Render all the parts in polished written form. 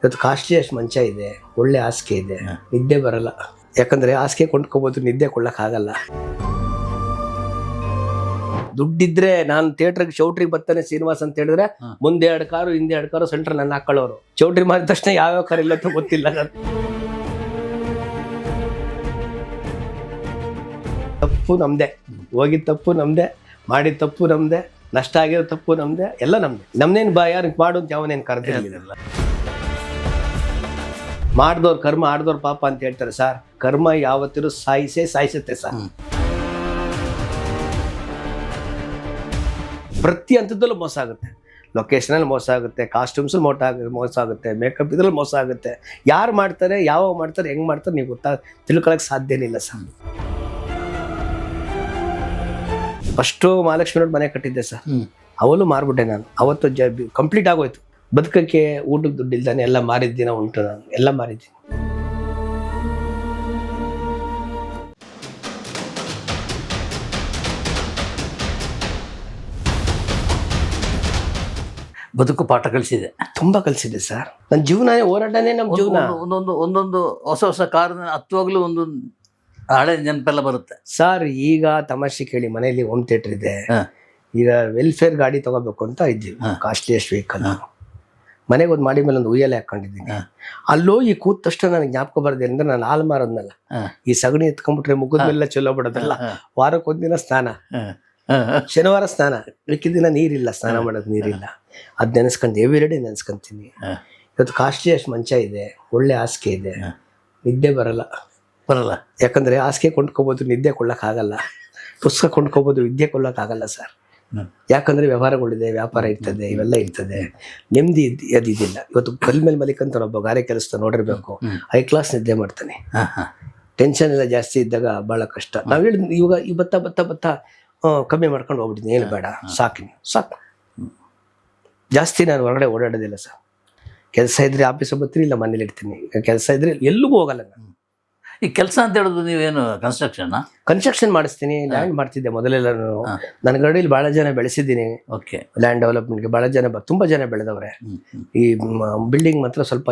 ಇವತ್ತು ಕಾಸ್ಟ್ಲಿಯಷ್ಟು ಮಂಚ ಇದೆ, ಒಳ್ಳೆ ಹಾಸಿಗೆ ಇದೆ, ನಿದ್ದೆ ಬರಲ್ಲ. ಯಾಕಂದ್ರೆ ಹಾಸಿಗೆ ಕೊಂಡ್ಕೋಬೋದು, ನಿದ್ದೆ ಕೊಳ್ಳಕ್ಕಾಗಲ್ಲ. ದುಡ್ಡಿದ್ರೆ ನಾನು ಥಿಯೇಟರ್ಗೆ ಚೌಟ್ರಿಗೆ ಬರ್ತಾನೆ ಶ್ರೀನಿವಾಸ್ ಅಂತ ಹೇಳಿದ್ರೆ ಮುಂದೆ 2 ಕಾರು ಹಿಂದೆ 2 ಕಾರು ಸೆಂಟ್ರ್ ನನ್ನ ಹಾಕೊಳ್ಳೋರು. ಚೌಟ್ರಿ ಮಾಡಿದ ತಕ್ಷಣ ಯಾವ್ಯಾವ ಕಾರ್ ಇಲ್ಲ ಅಂತ ಗೊತ್ತಿಲ್ಲ. ತಪ್ಪು ನಮ್ದೆ, ಹೋಗಿದ ತಪ್ಪು ನಮ್ದೆ, ಮಾಡಿದ ತಪ್ಪು ನಮ್ದೆ, ನಷ್ಟ ಆಗಿರೋ ತಪ್ಪು ನಮ್ದೆ, ಎಲ್ಲ ನಮ್ದೆ. ನಮ್ನೇನು ಯಾರು ಮಾಡು ಅಂತ ಯಾವನೇನು ಕರೆದಿರಲಿಲ್ಲ. ಮಾಡ್ದವ್ರ ಕರ್ಮ ಆಡ್ದವ್ರ ಪಾಪ ಅಂತ ಹೇಳ್ತಾರೆ ಸರ್. ಕರ್ಮ ಯಾವತ್ತಿರೂ ಸಾಯಿಸುತ್ತೆ ಸರ್. ಪ್ರತಿ ಹಂತದಲ್ಲೂ ಮೋಸ ಆಗುತ್ತೆ. ಲೊಕೇಶನಲ್ಲಿ ಮೋಸ ಆಗುತ್ತೆ, ಕಾಸ್ಟ್ಯೂಮ್ಸ್ ಮೋಸ ಆಗುತ್ತೆ, ಮೇಕಪ್ ಇದ್ರಲ್ಲಿ ಮೋಸ ಆಗುತ್ತೆ. ಯಾರು ಮಾಡ್ತಾರೆ, ಯಾವಾಗ ಮಾಡ್ತಾರೆ, ಹೆಂಗ್ ಮಾಡ್ತಾರೆ ನೀವು ತಿಳ್ಕೊಳಕ್ ಸಾಧ್ಯನೇ ಇಲ್ಲ ಸರ್. ಫಸ್ಟು ಮಹಾಲಕ್ಷ್ಮಿ ಮನೆ ಕಟ್ಟಿದ್ದೆ ಸರ್, ಅವಳು ಮಾರ್ಬಿಟ್ಟೆ ನಾನು. ಅವತ್ತು ಕಂಪ್ಲೀಟ್ ಆಗೋಯ್ತು. ಬದುಕಕ್ಕೆ ಊಟಕ್ಕೆ ದುಡ್ಡು ಇಲ್ದಾನೆ ಎಲ್ಲ ಮಾರಿದ ದಿನ ಉಂಟು. ನಾನು ಎಲ್ಲ ಮಾರಿದ್ದೀನಿ. ಬದುಕು ಪಾಠ ಕಲಿಸಿದೆ, ತುಂಬಾ ಕಲಿಸಿದೆ ಸರ್. ನನ್ನ ಜೀವನನೇ ಹೋರಾಟನೇ ನಮ್ಮ ಜೀವನ. ಒಂದೊಂದು ಹೊಸ ಕಾರಣ ಹತ್ತುವಾಗಲೂ ಒಂದೊಂದು ಹಳೆ ನೆನಪೆಲ್ಲ ಬರುತ್ತೆ ಸರ್. ಈಗ ತಮಾಷೆ ಕೇಳಿ, ಮನೆಯಲ್ಲಿ ಹೋಮ್ ಥಿಯೇಟರ್ ಇದೆ. ಈಗ ವೆಲ್ಫೇರ್ ಗಾಡಿ ತಗೋಬೇಕು ಅಂತ ಇದ್ದೀವಿ, ಕಾಸ್ಟ್ಲಿಯಸ್ಟ್ ವೆಹಿಕಲ್. ಮನೆಗೆ ಒಂದು ಮಾಡಿ ಮೇಲೆ ಒಂದು ಉಯ್ಯಲೆ ಹಾಕೊಂಡಿದ್ದೀನಿ. ಅಲ್ಲೋ ಈ ಕೂತ ತಕ್ಷಣ ನನಗೆ ಜ್ಞಾಪಕ ಬರದೆ ಅಂದ್ರೆ ನಾನು ಹಾಲು ಮಾರೋದ್ನಲ್ಲ, ಈ ಸಗಣಿ ಎತ್ಕೊಂಡ್ಬಿಟ್ರೆ ಮುಗಿದ ಮೇಲೆ ಚಲೋ ಬಿಡೋದಲ್ಲ. ವಾರಕ್ಕೊಂದಿನ ಸ್ನಾನ, ಶನಿವಾರ ಸ್ನಾನ, ಮಿಕ್ಕಿದ ದಿನ ನೀರಿಲ್ಲ, ಸ್ನಾನ ಮಾಡೋದು ನೀರಿಲ್ಲ. ಅದು ನೆನೆಸ್ಕೊಂಡು ಎವ್ರಿಡೇ ನೆನೆಸ್ಕೊಂತೀನಿ. ಇವತ್ತು ಕಾಸ್ಟ್ಲಿಯಷ್ಟು ಮಂಚ ಇದೆ, ಒಳ್ಳೆ ಹಾಸಿಗೆ ಇದೆ, ನಿದ್ದೆ ಬರಲ್ಲ. ಯಾಕಂದ್ರೆ ಹಾಸಿಗೆ ಕೊಂಡ್ಕೋಬೋದು, ನಿದ್ದೆ ಕೊಳ್ಳಕ್ಕಾಗಲ್ಲ. ಪುಸ್ತಕ ಕೊಂಡ್ಕೋಬೋದು, ವಿದ್ಯೆ ಕೊಳ್ಳಕ್ಕಾಗಲ್ಲ ಸರ್. ಯಾಕಂದ್ರೆ ವ್ಯವಹಾರಗಳಿದೆ, ವ್ಯಾಪಾರ ಇರ್ತದೆ, ಇವೆಲ್ಲ ಇರ್ತದೆ. ನೆಮ್ಮದಿ ಅದಿದ್ದಿಲ್ಲ. ಇವತ್ತು ಕಲ್ ಮೇಲೆ ಮಲಿಕಂತ ಒಬ್ಬ ಗಾರೆ ಕೆಲಸ ನೋಡಿರ್ಬೇಕು, ಹೈ ಕ್ಲಾಸ್ ನಿದ್ದೆ ಮಾಡ್ತಾನೆ. ಟೆನ್ಷನ್ ಎಲ್ಲ ಜಾಸ್ತಿ ಇದ್ದಾಗ ಬಹಳ ಕಷ್ಟ. ನಾವ್ ಹೇಳಿ ಇವಾಗ ಈ ಬತ್ತ ಕಮ್ಮಿ ಮಾಡ್ಕೊಂಡು ಹೋಗ್ಬಿಟ್ಟಿದ್ದೀನಿ. ಏನು ಬೇಡ, ಸಾಕು. ಜಾಸ್ತಿ ನಾನು ಹೊರಗಡೆ ಓಡಾಡೋದಿಲ್ಲ ಸರ್. ಕೆಲಸ ಇದ್ರೆ ಆಫೀಸ್ ಬರ್ತೀನಿ, ಇಲ್ಲ ಮನೇಲಿ ಇರ್ತೀನಿ. ಕೆಲಸ ಇದ್ರೆ ಎಲ್ಲಿಗೂ ಹೋಗಲ್ಲ ನಾನು. ಈ ಕೆಲಸ ಅಂತ ಹೇಳೋದು ನೀವೇನು ಕನ್ಸ್ಟ್ರಕ್ಷನ್ ಮಾಡಿಸ್ತೀನಿ. ಲ್ಯಾಂಡ್ ಮಾಡ್ತಿದ್ದೆ ಮೊದಲೆಲ್ಲ. ನನ್ನ ಗಡಿಯಲ್ಲಿ ಬಹಳ ಜನ ಬೆಳೆಸಿದ್ದೀನಿ. ಲ್ಯಾಂಡ್ ಡೆವಲಪ್ಮೆಂಟ್ಗೆ ಬಹಳ ಜನ, ತುಂಬಾ ಜನ ಬೆಳೆದವ್ರೆ. ಈ ಬಿಲ್ಡಿಂಗ್ ಮಾತ್ರ ಸ್ವಲ್ಪ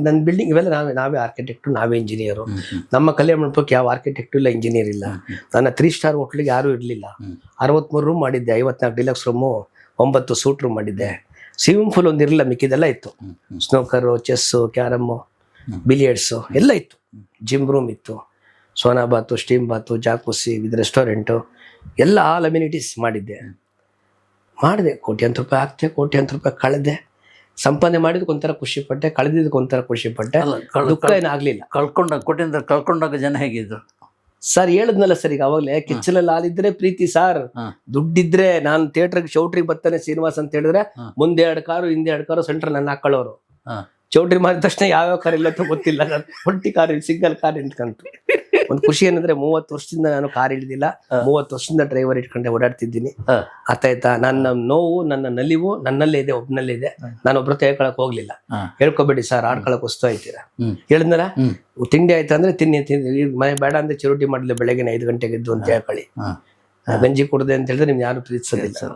ನನ್ನ ಬಿಲ್ಡಿಂಗ್ ಇವೆಲ್ಲ ನಾವೇ ಆರ್ಕಿಟೆಕ್ಟು, ನಾವೇ ಇಂಜಿನಿಯರು. ನಮ್ಮ ಕಲ್ಯಾಣ ಮಂಟಪಕ್ಕೆ ಯಾವ ಆರ್ಕಿಟೆಕ್ಟು ಇಲ್ಲ, ಇಂಜಿನಿಯರ್ ಇಲ್ಲ. ನನ್ನ 3 ಸ್ಟಾರ್ ಹೋಟ್ಲಿಗೆ ಯಾರೂ ಇರಲಿಲ್ಲ. 63 ರೂಮ್ ಮಾಡಿದ್ದೆ, 54 ಡಿಲಕ್ಸ್ ರೂಮು, 9 ಸೂಟ್ ರೂಮ್ ಮಾಡಿದ್ದೆ. ಸ್ವಿಮ್ಮಿಂಗ್ ಪೂಲ್ ಒಂದು ಇರಲಿಲ್ಲ, ಮಿಕ್ಕಿದೆಲ್ಲ ಇತ್ತು. ಸ್ನೋಕರು, ಚೆಸ್ಸು, ಕ್ಯಾರಮ್ಮು, ಬಿಲಿಯರ್ಡ್ಸು ಎಲ್ಲ ಇತ್ತು. ಜಿಮ್ ರೂಮ್ ಇತ್ತು, ಸೋನಾ ಬಾತು, ಸ್ಟೀಮ್ ಬಾತು, ಜಾಕುಸಿ, ವಿತ್ ರೆಸ್ಟೋರೆಂಟು, ಎಲ್ಲ ಆಲ್ ಅಮ್ಯುನಿಟೀಸ್ ಮಾಡಿದ್ದೆ. ಕೋಟ್ಯಾಂತರ ರೂಪಾಯಿ ಹಾಕ್ತೆ, ಕೋಟ್ಯಾಂತರ ರೂಪಾಯಿ ಕಳೆದೆ. ಸಂಪಾದನೆ ಮಾಡಿದಕ್ಕೆ ಒಂಥರ ಖುಷಿ ಪಟ್ಟೆ, ಕಳೆದಿದ್ದಕ್ಕೆ ಒಂಥರ ಖುಷಿ ಪಟ್ಟೆ. ದುಃಖ ಏನಾಗ್ಲಿಲ್ಲ. ಕಳ್ಕೊಂಡಾಗ ಜನ ಹೇಗಿದ್ರು ಸರ್? ಹೇಳಿದ್ನಲ್ಲ ಸರ್, ಈಗ ಅವಾಗಲೇ ಕಿಚ್ಚಲಲ್ಲಿ ಹಾಲಿದ್ರೆ ಪ್ರೀತಿ ಸರ್. ದುಡ್ಡಿದ್ರೆ ನಾನು ಥಿಯೇಟರ್ಗೆ ಚೌಟ್ರಿಗೆ ಬರ್ತಾನೆ ಶ್ರೀನಿವಾಸ್ ಅಂತ ಹೇಳಿದ್ರೆ ಮುಂದೆ 2 ಕಾರು ಹಿಂದೆ 2 ಕಾರು ಸೆಂಟ್ರ್ ನನ್ನ ಹಾಕೊಳ್ಳೋರು. ಚೌಟ್ರಿ ಮಾಡಿದ ತಕ್ಷಣ ಯಾವ್ಯಾವ ಕಾರ್ ಇಲ್ಲ ಅಂತ ಗೊತ್ತಿಲ್ಲ. ಒಂಟಿ ಕಾರ್, ಸಿಂಗಲ್ ಕಾರ್ ಇಟ್ಕೊಂಡ್ರು. ಒಂದು ಖುಷಿ ಏನಂದ್ರೆ 30 ವರ್ಷದಿಂದ ನಾನು ಕಾರ್ ಹಿಡಿದಿಲ್ಲ. 30 ವರ್ಷದಿಂದ ಡ್ರೈವರ್ ಇಟ್ಕೊಂಡೆ ಓಡಾಡ್ತಿದ್ದೀನಿ. ಆಯ್ತಾ? ನನ್ನ ನೋವು, ನನ್ನ ನಲಿವು ನನ್ನಲ್ಲೇ ಇದೆ, ಒಬ್ನಲ್ಲೇ ಇದೆ. ನಾನು ಒಬ್ರ ಹೇಳ್ಕೊಳಕ್ ಹೋಗ್ಲಿಲ್ಲ. ಹೇಳ್ಕೊಬೇಡಿ ಸರ್, ಆಡ್ಕೊಳಕ್ ವಸ್ತು ಆಯ್ತೀರ. ಹೇಳಿದ್ನಲ್ಲ, ತಿಂಡಿ ಆಯ್ತಾ ಅಂದ್ರೆ ತಿನ್ನಿ, ಮನೆ ಬೇಡ ಅಂದ್ರೆ ಚಿರೋಟಿ ಮಾಡ್ಲಿ, ಬೆಳಗ್ಗೆ 5 ಗಂಟೆಗೆ ಎದ್ದು ಅಂತ ಹೇಳ್ಕೊಳ್ಳಿ. ಗಂಜಿ ಕುಡ್ದೆ ಅಂತ ಹೇಳಿದ್ರೆ ನಿಮ್ಗೆ ಯಾರು ಪ್ರೀತಿಸೋದಿಲ್ಲ ಸರ್.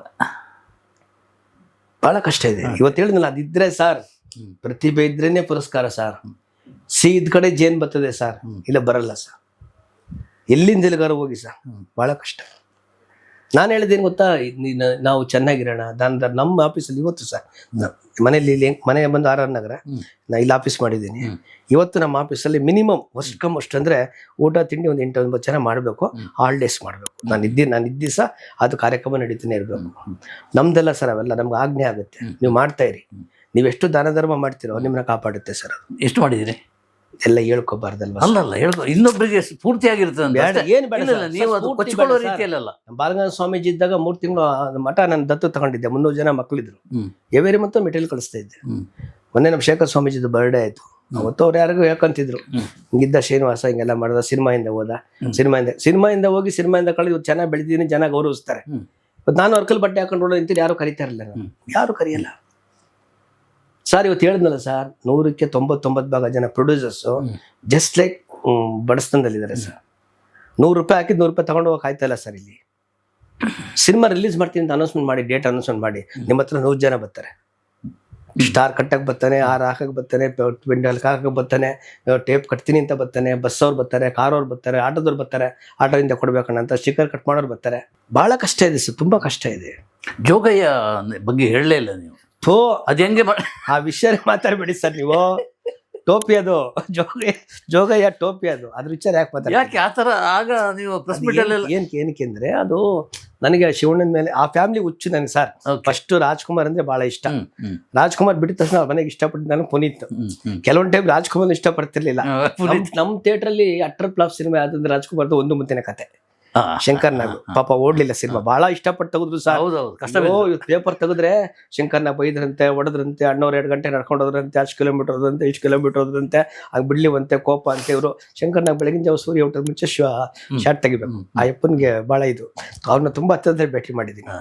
ಬಹಳ ಕಷ್ಟ ಇದೆ. ಇವತ್ತು ಹೇಳಿದ್ನಲ್ಲ, ಅದಿದ್ರೆ ಸರ್, ಪ್ರತಿಭೆ ಇದ್ರೇನೆ ಪುರಸ್ಕಾರ ಸರ್. ಇದ್ ಕಡೆ ಜೇನ್ ಬರ್ತದೆ ಸರ್, ಇಲ್ಲ ಬರಲ್ಲ ಸರ್. ಎಲ್ಲಿಂದ ಎಲ್ಲಿಗಾರು ಹೋಗಿ ಸರ್, ಬಹಳ ಕಷ್ಟ. ನಾನು ಹೇಳಿದ್ದೇನು ಗೊತ್ತಾ, ನಾವು ಚೆನ್ನಾಗಿರೋಣ. ನಮ್ಮ ಆಫೀಸಲ್ಲಿ ಇವತ್ತು ಸರ್, ಮನೆಯಲ್ಲಿ ಮನೆ ಬಂದು RR ನಗರ, ನಾ ಇಲ್ಲಿ ಆಫೀಸ್ ಮಾಡಿದ್ದೀನಿ. ಇವತ್ತು ನಮ್ಮ ಆಫೀಸಲ್ಲಿ ಮಿನಿಮಮ್ ಅಷ್ಟು ಅಂದ್ರೆ ಊಟ ತಿಂಡಿ ಒಂದು 8-9 ಜನ ಮಾಡಬೇಕು. ಹಾಲಿಡೇಸ್ ಮಾಡಬೇಕು. ನಾನು ಇದ್ದ ಸಹ ಅದು ಕಾರ್ಯಕ್ರಮ ನಡೀತಾನೆ ಇರಬೇಕು. ನಮ್ದೆಲ್ಲ ಸರ್ ಅವೆಲ್ಲ ನಮ್ಗೆ ಆಜ್ಞೆ ಆಗುತ್ತೆ. ನೀವು ಮಾಡ್ತಾ ಇರಿ. ನೀವೆಷ್ಟು ದಾನ ಧರ್ಮ ಮಾಡ್ತೀರೋ ನಿಮ್ಮನ್ನ ಕಾಪಾಡುತ್ತೆ ಸರ್. ಅದು ಎಷ್ಟು ಮಾಡಿದಿರಿ ಎಲ್ಲ ಹೇಳ್ಕೊಬಾರ್ದಲ್ವಾ? ಅಲ್ಲಲ್ಲ, ಇನ್ನೊಬ್ಬರಿಗೆ ಸ್ಫೂರ್ತಿಯಾಗಿರ್ತದೆ. ಏನ್ ಬೇಡ, ನೀವು ಅದು ಕೊಚ್ಕೊಳ್ಳೋ ರೀತಿಯಲ್ಲ. ಬಾಲಗಂಗಾಧರ ಸ್ವಾಮೀಜಿ ಇದ್ದಾಗ 3 ತಿಂಗಳು ಮಠ ನಾನು ದತ್ತು ತಗೊಂಡಿದ್ದೆ. 300 ಜನ ಮಕ್ಕಳಿದ್ರು. ಎವೇರಿ ಮತ್ತು ಮೆಟೀರಿಯಲ್ ಕಳಿಸ್ತಾ ಇದ್ದೆ. ಮೊನ್ನೆ ನಮ್ಮ ಶೇಖರ್ ಸ್ವಾಮೀಜಿದು ಬರ್ಡೇ ಆಯ್ತು. ಅವತ್ತು ಅವ್ರು ಯಾರಿಗೂ ಹೇಳ್ಕೊಂತಿದ್ರು, ಹಿಂಗಿದ್ದ ಶ್ರೀನಿವಾಸ ಹಿಂಗೆಲ್ಲ ಮಾಡಿದ, ಸಿನಿಮಾಯಿಂದ ಹೋದ, ಸಿನಿಮಾಯಿಂದ ಹೋಗಿ ಸಿನಿಮಾಯಿಂದ ಕಳೆದು ಚೆನ್ನಾಗಿ ಬೆಳೆದಿದ್ದೀನಿ, ಜನ ಗೌರವಿಸ್ತಾರೆ. ನಾನು ವರ್ಕಲ್ ಬಟ್ಟೆ ಹಾಕೊಂಡು ನಿಂತಿದ್ದು ಯಾರು ಕರೀತಾ ಇರಲಿಲ್ಲ. ಯಾರು ಕರೆಯಲ್ಲ ಸರ್. ಇವತ್ತು ಹೇಳಿದ್ನಲ್ಲ ಸರ್, 100ಕ್ಕೆ 99% ಜನ ಪ್ರೊಡ್ಯೂಸರ್ಸು ಜಸ್ಟ್ ಲೈಕ್ ಬಡಸ್ತನದಲ್ಲಿದ್ದಾರೆ ಸರ್. 100 ರೂಪಾಯಿ ಹಾಕಿದ್ದು 100 ರೂಪಾಯಿ ತಗೊಂಡು ಹೋಗಕ್ಕೆ ಆಯ್ತಾ ಇಲ್ಲ ಸರ್. ಇಲ್ಲಿ ಸಿನಿಮಾ ರಿಲೀಸ್ ಮಾಡ್ತೀನಿ ಅಂತ ಅನೌನ್ಸ್ಮೆಂಟ್ ಮಾಡಿ, ಡೇಟ್ ಅನೌನ್ಸ್ಮೆಂಟ್ ಮಾಡಿ, ನಿಮ್ಮ ಹತ್ರ 100 ಜನ ಬರ್ತಾರೆ. ಸ್ಟಾರ್ ಕಟ್ಟಕ್ಕೆ ಬರ್ತಾನೆ, ಹಾರ ಹಾಕಕ್ಕೆ ಬರ್ತಾನೆ, ಪೆಂಡಲ್ ಹಾಕಕ್ಕೆ ಬರ್ತಾನೆ, ಟೇಪ್ ಕಟ್ತೀನಿ ಅಂತ ಬರ್ತಾನೆ, ಬಸ್ ಅವ್ರು ಬರ್ತಾರೆ, ಕಾರ್ ಅವ್ರು ಬರ್ತಾರೆ, ಆಟೋದವ್ರು ಬರ್ತಾರೆ, ಆಟೋದಿಂದ ಕೊಡ್ಬೇಕಣ್ಣ ಅಂತ ಸ್ಟಿಕ್ಕರ್ ಕಟ್ ಮಾಡೋರು ಬರ್ತಾರೆ. ಬಹಳ ಕಷ್ಟ ಇದೆ ಸರ್, ತುಂಬಾ ಕಷ್ಟ ಇದೆ. ಜೋಗಯ್ಯ ಬಗ್ಗೆ ಹೇಳಲೇ ಇಲ್ಲ ನೀವು. ಥೋ, ಅದು ಹೆಂಗೆ ಆ ವಿಷಯ ಮಾತಾಡ್ಬೇಡಿ ಸರ್ ನೀವು. ಟೋಪಿ ಅದು ಜೋಗಯ್ಯ ಟೋಪಿ ಅದು, ಅದ್ರ ವಿಚಾರ ಯಾಕೆ ಮಾತಾಡ? ಯಾಕೆ ಆ ಥರ? ಆಗ ನೀವು ಪ್ರೆಸ್ ಮೀಟ್ ಅಲ್ಲಿ ಏನಕ್ಕೆ ಅಂದ್ರೆ ಅದು ನನಗೆ ಶಿವಣ್ಣನ ಮೇಲೆ ಆ ಫ್ಯಾಮಿಲಿ ಹುಚ್ಚು ನನಗೆ ಸರ್. ಫಸ್ಟ್ ರಾಜ್ಕುಮಾರ್ ಅಂದ್ರೆ ಬಹಳ ಇಷ್ಟ. ರಾಜ್ಕುಮಾರ್ ಬಿಟ್ಟಿದ ತಕ್ಷಣ ಅವ್ರ ಮನೆಗೆ ಇಷ್ಟಪಟ್ಟು ನಾನು ಪುನೀತ್. ಕೆಲವೊಂದು ಟೈಮ್ ರಾಜ್ಕುಮಾರ್ ಇಷ್ಟಪಡ್ತಿರ್ಲಿಲ್ಲ. ನಮ್ ಥಿಯೇಟರ್ ಅಲ್ಲಿ ಅಟ್ರ್ ಫ್ಲಾಪ್ ಸಿನಿಮಾ ಯಾವ್ದಂದ್ರೆ ರಾಜ್ಕುಮಾರ್ದು ಒಂದು ಮುತ್ತಿನ ಕತೆ, ಶಂಕರ್ನಾಗ್. ಪಾಪ ಓಡ್ಲಿಲ್ಲ ಸಿನಿಮಾ, ಬಹಳ ಇಷ್ಟಪಟ್ಟು ತೆಗೆದ್ರು ಸರ್. ಪೇಪರ್ ತೆಗೆದ್ರೆ ಶಂಕರ್ನಾಗ್ ಬೈದ್ರಂತೆ, ಹೊಡೆದ್ರಂತೆ, ಅಣ್ಣವ್ರು 2 ಗಂಟೆ ನಡ್ಕೊಂಡು ಹೋದ್ರಂತೆ, ಅಷ್ಟು ಕಿಲೋಮೀಟರ್ ಹೋದ್ರಂತೆ, ಇಷ್ಟು ಕಿಲೋಮೀಟರ್ ಹೋದ್ರಂತೆ, ಆಗ ಬಿಡ್ಲಿವಂತೆ ಕೋಪ ಅಂತ. ಇವರು ಶಂಕರ್ನಾಗ್ ಬೆಳಗಿನ ಜಾವ ಸೂರ್ಯ ಊಟದ ಮುಂಚೆ ಶಾರ್ಟ್ ತೆಗಿಬೇಕು. ಆ ಅಪ್ಪನ್ಗೆ ಬಹಳ ಇದು, ಅವ್ರನ್ನ ತುಂಬಾ ಹತ್ತಿರದಲ್ಲಿ ಭೇಟಿ ಮಾಡಿದೀನಿ.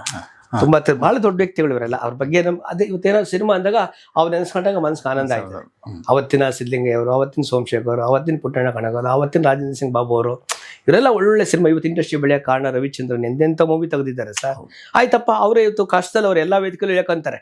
ತುಂಬಾ ಬಹಳ ದೊಡ್ಡ ವ್ಯಕ್ತಿಗಳು ಇವರೆಲ್ಲ. ಅವ್ರ ಬಗ್ಗೆ ಅದೇ ಇವತ್ತೇನೋ ಸಿನಿಮಾ ಅಂದಾಗ ಅವ್ರು ನೆನೆಸ್ಕೊಂಡಾಗ ಮನಸ್ಸಿಗೆ ಆನಂದ ಆಯ್ತು. ಅವತ್ತಿನ ಸಿದ್ಲಿಂಗಯ್ಯ ಅವರು, ಅವತ್ತಿನ ಸೋಮಶೇಖರ್ ಅವರು, ಅವತ್ತಿನ ಪುಟ್ಟಣ್ಣ ಕಣಗರು, ಅವತ್ತಿನ ರಾಜೇಂದ್ರ ಸಿಂಗ್ ಬಾಬು ಅವರು, ಇವರೆಲ್ಲ ಒಳ್ಳೊಳ್ಳೆ ಸಿನಿಮಾ ಇವತ್ತು ಇಂಡಸ್ಟ್ರಿ ಬೆಳೆಯ ಕಾರಣ. ರವಿಚಂದ್ರನ್ ಎಂತೆಂಥ ಮೂವಿ ತೆಗೆದಿದ್ದಾರೆ ಸರ್. ಆಯ್ತಪ್ಪ, ಅವರೇ ಇವತ್ತು ಕಷ್ಟದಲ್ಲಿ ಅವ್ರು ಎಲ್ಲಾ ವೇದಿಕೆಗಳು ಹೇಳ್ಕೊಂತಾರೆ,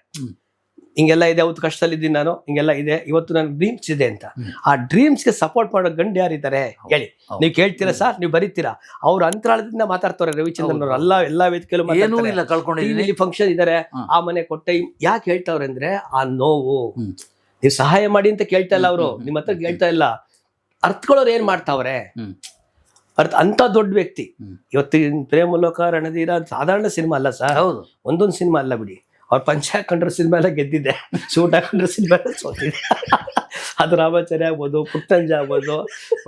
ಹಿಂಗೆಲ್ಲ ಇದೆ, ಅವತ್ತು ಕಷ್ಟದಲ್ಲಿ ಇದ್ದೀನಿ ನಾನು, ಹಿಂಗೆಲ್ಲ ಇದೆ, ಇವತ್ತು ನನ್ನ ಡ್ರೀಮ್ಸ್ ಇದೆ ಅಂತ. ಆ ಡ್ರೀಮ್ಸ್ಗೆ ಸಪೋರ್ಟ್ ಮಾಡೋ ಗಂಡು ಯಾರಿದ್ದಾರೆ ಹೇಳಿ? ನೀವು ಕೇಳ್ತೀರಾ ಸರ್, ನೀವು ಬರೀತೀರಾ? ಅವ್ರ ಅಂತರಾಳದಿಂದ ಮಾತಾಡ್ತಾರೆ ರವಿಚಂದ್ರನ್ ಅವರು. ಎಲ್ಲಾ ವೇದಿಕೆಯಲ್ಲೂ ಫಂಕ್ಷನ್ ಇದಾರೆ, ಆ ಮನೆ ಕೊಟ್ಟೆ, ಯಾಕೆ ಹೇಳ್ತಾವ್ರೆ ಅಂದ್ರೆ ಆ ನೋವು. ನೀವು ಸಹಾಯ ಮಾಡಿ ಅಂತ ಕೇಳ್ತಾ ಇಲ್ಲ ಅವರು, ನಿಮ್ಮ ಹತ್ರ ಕೇಳ್ತಾ ಇಲ್ಲ. ಅರ್ಥಗಳವ್ರು ಏನ್ ಮಾಡ್ತಾವ್ರೆ ಅಂತ ದೊಡ್ಡ ವ್ಯಕ್ತಿ. ಇವತ್ತಿನ ಪ್ರೇಮಲೋಕ, ರಣಧೀರ ಸಾಧಾರಣ ಸಿನಿಮಾ ಅಲ್ಲ ಸರ್, ಒಂದೊಂದು ಸಿನಿಮಾ ಅಲ್ಲ ಬಿಡಿ. ಅವ್ರ ಪಂಚ ಹಾಕೊಂಡ್ರೆ ಸಿನಿಮಾ ಎಲ್ಲ ಗೆದ್ದಿದೆ, ಸೂಟ್ ಹಾಕೊಂಡ್ರೆ ಸಿನಿಮಾ ಎಲ್ಲ ಸೋತಿದೆ. ಅದು ರಾಮಾಚಾರ್ಯ ಆಗ್ಬೋದು, ಪುಟ್ಟಂಜ ಆಗ್ಬೋದು,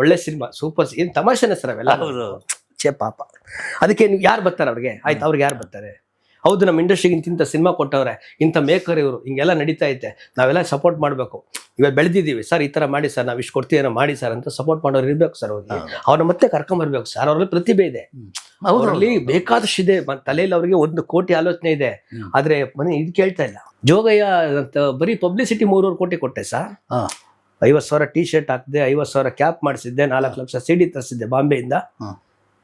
ಒಳ್ಳೆ ಸಿನಿಮಾ, ಸೂಪರ್. ಏನ್ ತಮಾಷೆನ ಸರ್ ಅವೆಲ್ಲ. ಛೇ ಪಾಪ. ಅದಕ್ಕೆ ನೀವು ಯಾರು ಬರ್ತಾರೆ ಅವ್ರಿಗೆ? ಆಯ್ತು, ಅವ್ರಿಗೆ ಯಾರು ಬರ್ತಾರೆ? ಹೌದು, ನಮ್ಮ ಇಂಡಸ್ಟ್ರಿಗೆ ಇಂಥ ಸಿನಿಮಾ ಕೊಟ್ಟವ್ರೆ, ಇಂಥ ಮೇಕರ್ ಇವರು, ಹಿಂಗೆಲ್ಲ ನಡೀತಾ ಐತೆ, ನಾವೆಲ್ಲ ಸಪೋರ್ಟ್ ಮಾಡಬೇಕು. ಇವಾಗ ಬೆಳೆದಿದ್ದೀವಿ ಸರ್, ಈ ಥರ ಮಾಡಿ ಸರ್, ನಾವು ಇಷ್ಟು ಕೊಡ್ತೀವಿ ಮಾಡಿ ಸರ್ ಅಂತ ಸಪೋರ್ಟ್ ಮಾಡೋರು ಇರ್ಬೇಕು ಸರ್. ಅವ್ರಿಗೆ ಅವ್ರನ್ನ ಮತ್ತೆ ಕರ್ಕೊಂಬರ್ಬೇಕು ಸರ್. ಅವ್ರಲ್ಲಿ ಪ್ರತಿಭೆ ಇದೆ, ಅವರಲ್ಲಿ ಬೇಕಾದಷ್ಟು ಇದೆ, ತಲೆಯಲ್ಲಿ ಅವ್ರಿಗೆ 1 ಕೋಟಿ ಆಲೋಚನೆ ಇದೆ. ಆದ್ರೆ ಮನೆ ಇದು ಕೇಳ್ತಾ ಇಲ್ಲ. ಜೋಗಯ್ಯ ಅಂತ ಬರೀ ಪಬ್ಲಿಸಿಟಿ 3 ಕೋಟಿ ಕೊಟ್ಟೆ ಸರ್. 50,000 ಟೀ ಶರ್ಟ್ ಹಾಕಿದೆ, 50,000 ಕ್ಯಾಪ್ ಮಾಡಿಸಿದ್ದೆ, 4 ಲಕ್ಷ CD ತರಿಸಿದ್ದೆ ಬಾಂಬೆಯಿಂದ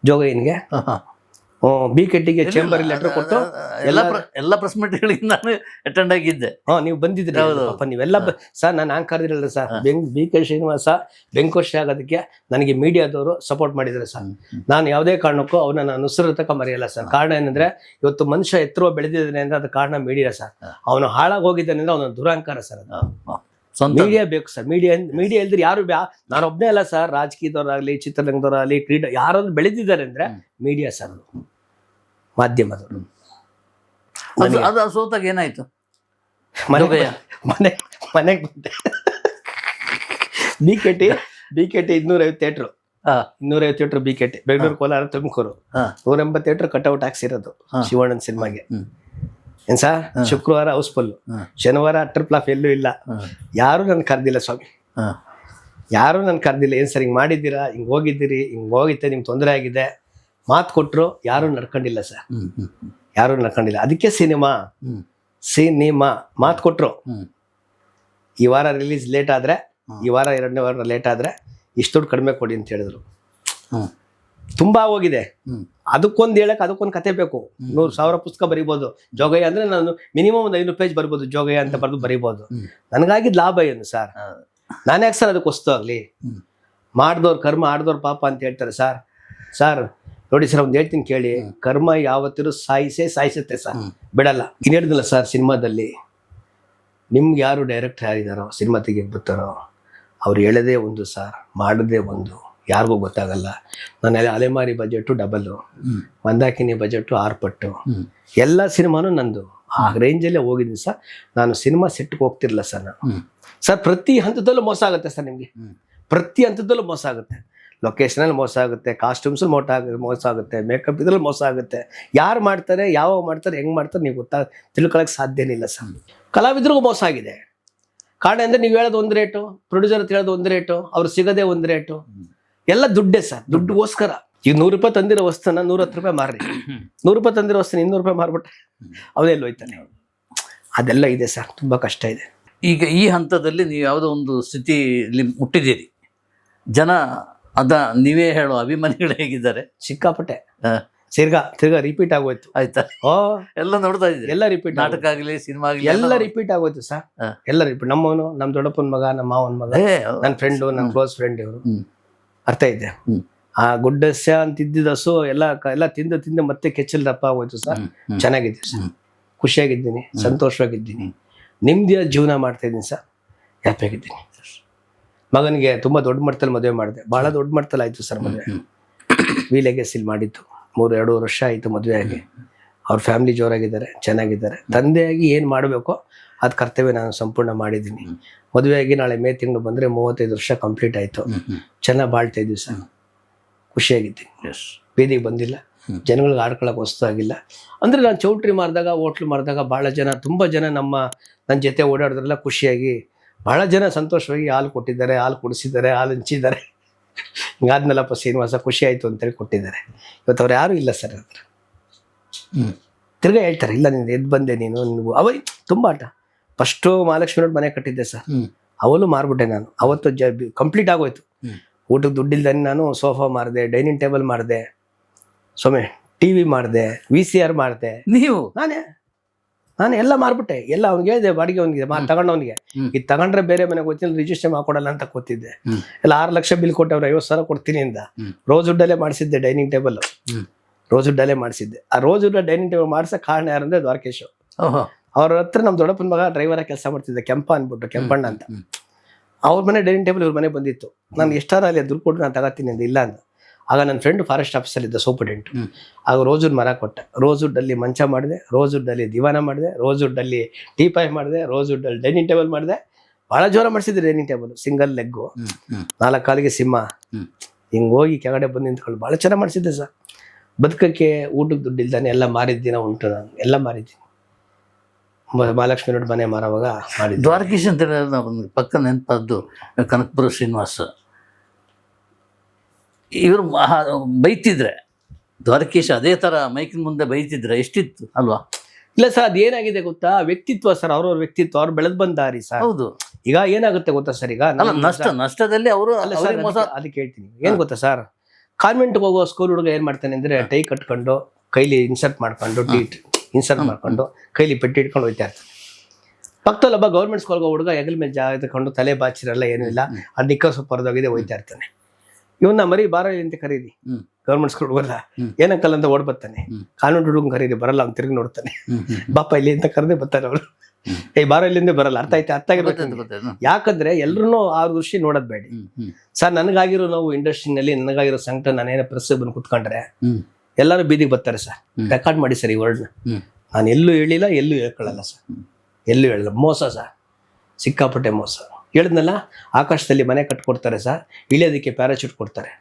ಜೋಗಯ್ಯನಿಗೆ. BKTಗೆ ಚೇಂಬರ್ ಲೆಟರ್ ಕೊಟ್ಟು ಎಲ್ಲ ಪ್ರೆಸ್ ಮೀಟ್ಗಳಿಗೆ ನಾನು ಅಟೆಂಡ್ ಆಗಿದ್ದೆ. ನೀವು ಬಂದಿದ್ರಿ ಪಾಪ, ನೀವೆಲ್ಲ ಸರ್. ನಾನು ಕರೆದಿರಲ್ಲ ಸರ್. BK ಶ್ರೀನಿವಾಸ ಬೆಂಕೋಶಿ ಆಗೋದಕ್ಕೆ ನನಗೆ ಮೀಡಿಯಾದವರು ಸಪೋರ್ಟ್ ಮಾಡಿದ್ದಾರೆ ಸರ್. ನಾನು ಯಾವುದೇ ಕಾರಣಕ್ಕೂ ಅವನ್ನ ನಾನು ಉಸಿರತಕ್ಕ ಮರೆಯಲ್ಲ ಸರ್. ಕಾರಣ ಏನಂದ್ರೆ ಇವತ್ತು ಮನುಷ್ಯ ಎತ್ತರೋ ಬೆಳೆದಿದ್ದಾನೆ ಅಂದ್ರೆ ಅದು ಕಾರಣ ಮೀಡಿಯಾ ಸರ್. ಅವನು ಹಾಳಾಗಿ ಹೋಗಿದ್ದಾನೆ ಅಂದ್ರೆ ಅವನ ದುರಾಂಕಾರ ಸರ್. ಮೀಡಿಯಾ ಬೇಕು ಸರ್. ಮೀಡಿಯಾ ಇಲ್ದ್ರೆ ಯಾರು ನಾನು ಒಬ್ಬನೇ ಅಲ್ಲ ಸರ್. ರಾಜಕೀಯದವರಾಗ್ಲಿ, ಚಿತ್ರರಂಗದವರಾಗ್ಲಿ, ಕ್ರೀಡೆ ಯಾರಾದ್ರೂ ಬೆಳೆದಿದ್ದಾರೆ ಅಂದ್ರೆ ಮೀಡಿಯಾ ಸರ್, ಮಾಧ್ಯಮದವರು. ಅದು ಸೋತಾಗ ಏನಾಯ್ತು? ಮನೆಗೆ ಬಂದೆ. BKT 250 theatre, 250 theatre BKT. Bengaluru, Kolar, Tumakuru 180 theatre cutout ಹಾಕ್ಸಿರೋದು ಶಿವಣ್ಣನ ಸಿನಿಮಾಗೆ. ಏನ್ ಸರ್, ಶುಕ್ರವಾರ ಹೌಸ್ಫುಲ್, ಶನಿವಾರ ಅಟ್ರ್ ಫ್ಲಾಪ್, ಎಲ್ಲೂ ಇಲ್ಲ. ಯಾರು ನನ್ ಕರ್ದಿಲ್ಲ ಸ್ವಾಮಿ, ಯಾರು ನನ್ ಕರ್ದಿಲ್ಲ. ಏನ್ ಸರ್ ಹಿಂಗ್ ಮಾಡಿದ್ದೀರಾ, ಹಿಂಗ್ ಹೋಗಿದ್ದೀರಿ, ಹಿಂಗ್ ಹೋಗಿತ್ತೆ, ನಿಮ್ಗೆ ತೊಂದರೆ ಆಗಿದೆ, ಮಾತು ಕೊಟ್ರು, ಯಾರು ನಡ್ಕೊಂಡಿಲ್ಲ ಸರ್. ಯಾರು ನಡ್ಕೊಂಡಿಲ್ಲ. ಅದಕ್ಕೆ ಸಿನಿಮಾ ಮಾತು ಕೊಟ್ರು. ಈ ವಾರ ರಿಲೀಸ್ ಲೇಟ್ ಆದ್ರೆ, ಈ ವಾರ 2ನೇ ವಾರ ಲೇಟ್ ಆದ್ರೆ ಇಷ್ಟು ದುಡ್ಡು ಕಡಿಮೆ ಕೊಡಿ ಅಂತ ಹೇಳಿದ್ರು. ತುಂಬಾ ಹೋಗಿದೆ. ಅದಕ್ಕೊಂದು ಹೇಳಕ್ ಅದಕ್ಕೊಂದು ಕತೆ ಬೇಕು. 100,000 ಪುಸ್ತಕ ಬರಿಬೋದು ಜೋಗಯ್ಯ ಅಂದ್ರೆ. ನಾನು ಮಿನಿಮಮ್ ಒಂದು 500 ಪೇಜ್ ಬರ್ಬೋದು ಜೋಗಯ್ಯ ಅಂತ ಬರೆದು ಬರಿಬೋದು. ನನಗಾಗಿದ್ ಲಾಭ ಏನು ಸರ್? ನಾನು ಯಾಕೆ ಸರ್ ಅದಕ್ಕೆ ವಸ್ತು ಆಗ್ಲಿ? ಮಾಡ್ದವ್ರ ಕರ್ಮ ಆಡ್ದವ್ರ ಪಾಪ ಅಂತ ಹೇಳ್ತಾರೆ ಸರ್. ನೋಡಿ ಸರ್, ಒಂದು ಹೇಳ್ತೀನಿ ಕೇಳಿ. ಕರ್ಮ ಯಾವತ್ತಿರೂ ಸಾಯಿಸುತ್ತೆ ಸರ್, ಬಿಡಲ್ಲ. ಇನ್ನು ಹೇಳಿದ್ನಲ್ಲ ಸರ್, ಸಿನಿಮಾದಲ್ಲಿ ನಿಮ್ಗೆ ಯಾರು ಡೈರೆಕ್ಟರ್ ಯಾರಿದಾರೋ, ಸಿನಿಮಾ ತೆಗಿಯಕ್ ಬರ್ತಾರೋ, ಅವ್ರು ಹೇಳೋದೇ ಒಂದು ಸರ್, ಮಾಡೋದೇ ಒಂದು. ಯಾರಿಗೂ ಗೊತ್ತಾಗಲ್ಲ. ನನ್ನ ಅಲೆಮಾರಿ ಬಜೆಟು ಡಬಲ್ಲು, ಮಂದಾಕಿನಿ ಬಜೆಟು 6 ಪಟ್ಟು. ಎಲ್ಲ ಸಿನಿಮಾನು ನಂದು ಆ ರೇಂಜಲ್ಲೇ ಹೋಗಿದ್ದೀನಿ ಸರ್. ನಾನು ಸಿನಿಮಾ ಸೆಟ್ಗೆ ಹೋಗ್ತಿರ್ಲಿಲ್ಲ ಸರ್. ನಾನು ಸರ್ ಪ್ರತಿ ಹಂತದಲ್ಲೂ ಮೋಸ ಆಗುತ್ತೆ ಸರ್. ನಿಮಗೆ ಪ್ರತಿ ಹಂತದಲ್ಲೂ ಮೋಸ ಆಗುತ್ತೆ. ಲೊಕೇಶನಲ್ಲಿ ಮೋಸ ಆಗುತ್ತೆ, ಕಾಸ್ಟ್ಯೂಮ್ಸ್ ಮೋಸ ಆಗುತ್ತೆ, ಮೇಕಪ್ ಇದ್ರಲ್ಲಿ ಮೋಸ ಆಗುತ್ತೆ. ಯಾರು ಮಾಡ್ತಾರೆ, ಯಾವಾಗ ಮಾಡ್ತಾರೆ, ಹೆಂಗ್ ಮಾಡ್ತಾರೆ ನೀವು ತಿಳ್ಕೊಳಕ್ ಸಾಧ್ಯನೇ ಇಲ್ಲ ಸರ್. ಕಲಾವಿದ್ರಿಗೂ ಮೋಸ ಆಗಿದೆ. ಕಾರಣ ಅಂದ್ರೆ ನೀವು ಹೇಳೋದು ಒಂದು ರೇಟು, ಪ್ರೊಡ್ಯೂಸರ್ ಅಂತ ಹೇಳೋದು ಒಂದು ರೇಟು, ಅವ್ರು ಸಿಗೋದೇ ಒಂದು ರೇಟು. ಎಲ್ಲ ದುಡ್ಡೇ ಸರ್, ದುಡ್ಡುಗೋಸ್ಕರ. ಈಗ 100 ರೂಪಾಯಿ ತಂದಿರೋ ವಸ್ತುನ 110 ರೂಪಾಯಿ ಮಾರ್ರಿ, 100 ರೂಪಾಯಿ ತಂದಿರೋ ವಸ್ತುನ 200 ರೂಪಾಯಿ ಮಾರ್ಬಿಟ್ರೆ ಅವನೆಲ್ಲ ಹೋಯ್ತಾನೆ. ಅದೆಲ್ಲ ಇದೆ ಸರ್, ತುಂಬಾ ಕಷ್ಟ ಇದೆ. ಈಗ ಈ ಹಂತದಲ್ಲಿ ನೀವು ಯಾವುದೋ ಒಂದು ಸ್ಥಿತಿಯಲ್ಲಿ ಮುಟ್ಟಿದ್ದೀರಿ. ಜನ ನೀವೇ ಹೇಳೋ ಅಭಿಮಾನಿಗಳು ಹೇಗಿದ್ದಾರೆ? ಸಿಕ್ಕಾಪಟ್ಟೆ ತಿರ್ಗಾ ರಿಪೀಟ್ ಆಗೋಯ್ತು. ಆಯ್ತಾ? ಓ ಎಲ್ಲ ನೋಡ್ತಾ ಇದ್ರಿ? ಎಲ್ಲ ರಿಪೀಟ್, ನಾಟಕ ಆಗ್ಲಿ ಸಿನಿಮಾ ಆಗ್ಲಿ ಎಲ್ಲ ರಿಪೀಟ್ ಆಗೋಯ್ತು ಸರ್. ಹಾ. ಎಲ್ಲ ರಿಪೀಟ್. ನಮ್ಮವನು, ನಮ್ಮ ದೊಡ್ಡಪ್ಪನ ಮಗ, ನಮ್ಮ ಮಾವನ ಮಗ, ನನ್ನ ಫ್ರೆಂಡು, ನನ್ನ ಕ್ಲೋಸ್ ಫ್ರೆಂಡ್ ಇವರು. ಅರ್ಥ ಇದೆ. ಆ ಗುಡ್ಡಸ್ಯ ಅಂತ ಇದ್ದಿದ್ದ ಹಸು ಎಲ್ಲ ತಿಂದು ಮತ್ತೆ ಕೆಚ್ಚಲ್ ದಪ್ಪ ಆಗೋಯ್ತು ಸರ್. ಚೆನ್ನಾಗಿದ್ದೀವಿ ಸರ್, ಖುಷಿಯಾಗಿದ್ದೀನಿ, ಸಂತೋಷವಾಗಿದ್ದೀನಿ, ನೆಮ್ಮದಿಯ ಜೀವನ ಮಾಡ್ತಾ ಇದ್ದೀನಿ ಸರ್, ಹ್ಯಾಪಿಯಾಗಿದ್ದೀನಿ. ಮಗನಿಗೆ ತುಂಬ ದೊಡ್ಡ ಮಟ್ಟದಲ್ಲಿ ಮದುವೆ ಮಾಡಿದೆ. ಭಾಳ ದೊಡ್ಡ ಮಟ್ಟದಲ್ಲಿ ಆಯಿತು ಸರ್ ಮದುವೆ. ವಿ ಲೆಗಸಿಲ್ ಮಾಡಿತ್ತು. 2 ವರ್ಷ ಆಯಿತು ಮದುವೆ ಆಗಿ. ಅವ್ರ ಫ್ಯಾಮಿಲಿ ಜೋರಾಗಿದ್ದಾರೆ, ಚೆನ್ನಾಗಿದ್ದಾರೆ. ತಂದೆಯಾಗಿ ಏನು ಮಾಡಬೇಕೋ ಅದು ಕರ್ತವ್ಯ ನಾನು ಸಂಪೂರ್ಣ ಮಾಡಿದ್ದೀನಿ. ಮದುವೆಯಾಗಿ ನಾಳೆ ಮೇ ತಿಂಗಳು ಬಂದರೆ 35 ವರ್ಷ ಕಂಪ್ಲೀಟ್ ಆಯಿತು. ಚೆನ್ನಾಗಿ ಬಾಳ್ತಾ ಇದ್ದೀವಿ ಸರ್, ಖುಷಿಯಾಗಿದ್ದೀನಿ. ಬೀದಿಗೆ ಬಂದಿಲ್ಲ, ಜನಗಳಿಗೆ ಆಡ್ಕೊಳಕ್ಕೆ ಹೊಸ್ತಾಗಿಲ್ಲ. ಅಂದರೆ ನಾನು ಚೌಟ್ರಿ ಮಾರಿದಾಗ, ಹೋಟ್ಲು ಮಾರಿದಾಗ ಭಾಳ ಜನ, ತುಂಬ ಜನ ನನ್ನ ಜೊತೆ ಓಡಾಡಿದ್ರೆಲ್ಲ ಖುಷಿಯಾಗಿ, ಭಾಳ ಜನ ಸಂತೋಷವಾಗಿ ಹಾಲು ಕೊಟ್ಟಿದ್ದಾರೆ, ಹಾಲು ಕುಡಿಸಿದ್ದಾರೆ, ಹಾಲು ಹಂಚಿದ್ದಾರೆ. ಹಿಂಗಾದ್ಮೇಲಪ್ಪ ಶ್ರೀನಿವಾಸ ಖುಷಿ ಆಯಿತು ಅಂತೇಳಿ ಕೊಟ್ಟಿದ್ದಾರೆ. ಇವತ್ತು ಅವ್ರು ಯಾರೂ ಇಲ್ಲ ಸರ್ ಹತ್ರ. ತಿರ್ಗಾ ಹೇಳ್ತಾರೆ, ಇಲ್ಲ ನೀನು ಎದ್ದು ಬಂದೆ ನೀನು ತುಂಬ ಆಟ. ಫಸ್ಟು ಮಹಾಲಕ್ಷ್ಮಿ ಮನೆ ಕಟ್ಟಿದ್ದೆ ಸರ್, ಅವಳು ಮಾರ್ಬಿಟ್ಟೆ ನಾನು. ಅವತ್ತು ಕಂಪ್ಲೀಟ್ ಆಗೋಯ್ತು. ಊಟಕ್ಕೆ ದುಡ್ಡಿಲ್ದಾನೆ ನಾನು ಸೋಫಾ ಮಾರಿದೆ, ಡೈನಿಂಗ್ ಟೇಬಲ್ ಮಾಡಿದೆ, TV ಮಾಡಿದೆ, VCR ಮಾಡಿದೆ. ನೀವು? ನಾನು ಎಲ್ಲ ಮಾರ್ಬಿಟ್ಟೆ. ಎಲ್ಲ ಅವ್ನಿಗೆ ಹೇಳಿದೆ, ಬಾಡಿಗೆ ಅವನಿಗೆ ತಗೊಂಡವನಿಗೆ. ಇದು ತಗೊಂಡ್ರೆ ಬೇರೆ ಮನೆಗೆ ಗೊತ್ತಿಲ್ಲ, ರಿಜಿಸ್ಟರ್ ಮಾಡ್ಕೊಡಲ್ಲ ಅಂತ ಗೊತ್ತಿದ್ದೆ. ಎಲ್ಲ 6 ಲಕ್ಷ ಬಿಲ್ ಕೊಟ್ಟೆ, ಅವ್ರು 50,000 ಕೊಡ್ತೀನಿ ಅಂತ. ರೋಸ್ವುಡ್ಡಲ್ಲೇ ಮಾಡಿಸಿದ್ದೆ ಡೈನಿಂಗ್ ಟೇಬಲ್, ರೋಸ್ವುಡ್ಡಲ್ಲೇ ಮಾಡಿಸಿದ್ದೆ. ಆ ರೋಸ್ವುಡ್ ಡೈನಿಂಗ್ ಟೇಬಲ್ ಮಾಡ್ಸಕ್ಕೆ ಕಾರಣ ಯಾರಂದ್ರೆ ದ್ವಾರಕೇಶ್. ಅವ್ರ ಹತ್ರ ನಮ್ಮ ದೊಡ್ಡಪ್ಪನ ಮಗ ಡ್ರೈವರ ಕೆಲಸ ಮಾಡ್ತಿದ್ದೆ, ಕೆಂಪಣ್ಣ ಅಂತ. ಅವ್ರ ಮನೆ ಡೈನಿಂಗ್ ಟೇಬಲ್ ಇವ್ರ ಮನೆ ಬಂದಿತ್ತು. ನಾನು ಎಷ್ಟಾರ ಅಲ್ಲಿ ದುಡ್ಡು ಕೊಟ್ಟು ನಾನು ತಗೋತೀನಿ ಅಂತ ಇಲ್ಲ ಅಂತ. ಆಗ ನನ್ನ ಫ್ರೆಂಡ್ ಫಾರೆಸ್ಟ್ ಆಫೀಸಲ್ಲಿದ್ದ, ಸೂಪರ್ಡೆಂಟ್. ಆಗ ರೋಸ್ವುಡ್ ಮರ ಕೊಟ್ಟೆ. ರೋಸ್ವುಡ್ಡಲ್ಲಿ ಮಂಚ ಮಾಡಿದೆ, ರೋಸ್ವುಡ್ಡಲ್ಲಿ ದಿವಾನ ಮಾಡಿದೆ, ರೋಸ್ವುಡ್ಡಲ್ಲಿ ಟೀಪಾಯ್ ಮಾಡಿದೆ, ರೋಸ್ವುಡ್ಡಲ್ಲಿ ಡೈನಿಂಗ್ ಟೇಬಲ್ ಮಾಡಿದೆ. ಭಾಳ ಜೋರ ಮಾಡಿಸಿದ್ದೆ ಡೈನಿಂಗ್ ಟೇಬಲ್. ಸಿಂಗಲ್ ಲೆಗ್ಗು, 4 ಕಾಲಿಗೆ ಸಿಂಹ, ಹಿಂಗೆ ಹೋಗಿ ಕೆಳಗಡೆ ಬಂದು ನಿಂತ್ಕೊಂಡು ಭಾಳ ಚೆನ್ನಾಗಿ ಮಾಡಿಸಿದ್ದೆ ಸರ್. ಬದುಕಕ್ಕೆ ಊಟಕ್ಕೆ ದುಡ್ಡಿಲ್ದಾನೆ ಎಲ್ಲ ಮಾರಿದ್ದಿನ ಉಂಟು. ನಾನು ಎಲ್ಲ ಮಾರಿದ್ದೀನಿ. ಮಹಾಲಕ್ಷ್ಮಿ ಮನೆ ಮಾರುವಾಗ ಮಾಡಿದ್ದೆ. ದ್ವಾರಕೀಶ್ ಅಂತ ಹೇಳಿದ್ರೆ ಪಕ್ಕ ನೆನಪಾದ್ದು ಕನಕಪುರ ಶ್ರೀನಿವಾಸ. ಇವರು ಬೈತಿದ್ರೆ ದ್ವಾರಕೀಶ್ ಅದೇ ಥರ ಮೈಕಿನ ಮುಂದೆ ಬೈತಿದ್ರೆ ಎಷ್ಟಿತ್ತು ಅಲ್ವಾ? ಇಲ್ಲ ಸರ್, ಅದೇನಾಗಿದೆ ಗೊತ್ತಾ, ವ್ಯಕ್ತಿತ್ವ ಸರ್, ಅವ್ರವ್ರ ವ್ಯಕ್ತಿತ್ವ, ಅವ್ರು ಬೆಳೆದ್ ಬಂದ ದಾರಿ ಸರ್. ಹೌದು. ಈಗ ಏನಾಗುತ್ತೆ ಗೊತ್ತಾ ಸರ್, ಈಗ ನಷ್ಟದಲ್ಲಿ ಅವರು ಅದಕ್ಕೆ ಹೇಳ್ತೀನಿ. ಏನ್ ಗೊತ್ತಾ ಸರ್, ಕಾನ್ವೆಂಟ್ಗೆ ಹೋಗೋ ಸ್ಕೂಲ್ ಹುಡುಗ ಏನ್ ಮಾಡ್ತಾನೆ ಅಂದ್ರೆ, ಟೈ ಕಟ್ಕೊಂಡು ಕೈಲಿ ಇನ್ಸರ್ಟ್ ಮಾಡ್ಕೊಂಡು ಕೈಲಿ ಪೆಟ್ಟಿ ಇಟ್ಕೊಂಡು ಹೋಗ್ತಾ ಇರ್ತಾನೆ. ಪಕ್ಕದಲ್ಲಿ ಒಬ್ಬ ಗೌರ್ಮೆಂಟ್ ಸ್ಕೂಲ್ಗೆ ಹುಡುಗ ಹೆಗಲ ಮೇಲೆ ಜಾಗ ತಗೊಂಡು ತಲೆ ಬಾಚಿರಲ್ಲ, ಏನೂ ಇಲ್ಲ, ಅದು ನಿಕ್ಕ ಸ್ವಲ್ಪ ಹೊರದೋಗಿದೆ, ಹೋಗ್ತಾ ಇರ್ತಾನೆ. ಇವನ್ನ ಮರಿ ಬಾರ ಅಂತ ಕರೀರಿ, ಗೌರ್ಮೆಂಟ್ ಸ್ಕೂಲ್ ಹುಡುಗಲ್ಲ, ಏನಕ್ಕಲ್ಲ ಅಂತ ಓಡ್ ಬರ್ತಾನೆ. ಕಾನ್ವೆಂಟ್ ಹುಡುಗನ್ ಕರೀರಿ, ಬರಲ್ಲ, ಅವ್ನು ತಿರುಗಿ ನೋಡ್ತಾನೆ. ಬಾಪ ಇಲ್ಲಿ ಅಂತ ಕರೆದೇ ಬರ್ತಾನೆ ಅವಳು. ಬಾರ ಇಲ್ಲಿಂದ ಬರಲ್ಲ. ಅರ್ಥ ಆಗಿರ್ಬೇಕು. ಯಾಕಂದ್ರೆ ಎಲ್ರು ಆ ದೃಷ್ಟಿ ನೋಡೋದ್ ಬೇಡಿ ಸರ್. ನನಗಾಗಿರೋ ನಾವು ಇಂಡಸ್ಟ್ರಿನಲ್ಲಿ, ನನಗಾಗಿರೋ ಸಂಕಟ, ನಾನೇನೋ ಪ್ರೆಸ್ ಬಂದು ಕುತ್ಕೊಂಡ್ರೆ ಎಲ್ಲರೂ ಬೀದಿಗೆ ಬರ್ತಾರೆ ಸರ್, ರೆಕಾರ್ಡ್ ಮಾಡಿ ಸರ್ ಈ ವರ್ಡ್ನ. ನಾನು ಎಲ್ಲೂ ಹೇಳಿಲ್ಲ, ಎಲ್ಲೂ ಹೇಳ್ಕೊಳ್ಳಲ್ಲ ಸರ್, ಎಲ್ಲೂ ಹೇಳಿಲ್ಲ. ಮೋಸ ಸರ್, ಸಿಕ್ಕಾಪಟ್ಟೆ ಮೋಸ. ಹೇಳಿದ್ನಲ್ಲ, ಆಕಾಶದಲ್ಲಿ ಮನೆ ಕಟ್ಕೊಡ್ತಾರೆ ಸರ್, ಇಳಿಯೋದಕ್ಕೆ ಪ್ಯಾರಾಚೂಟ್ ಕೊಡ್ತಾರೆ.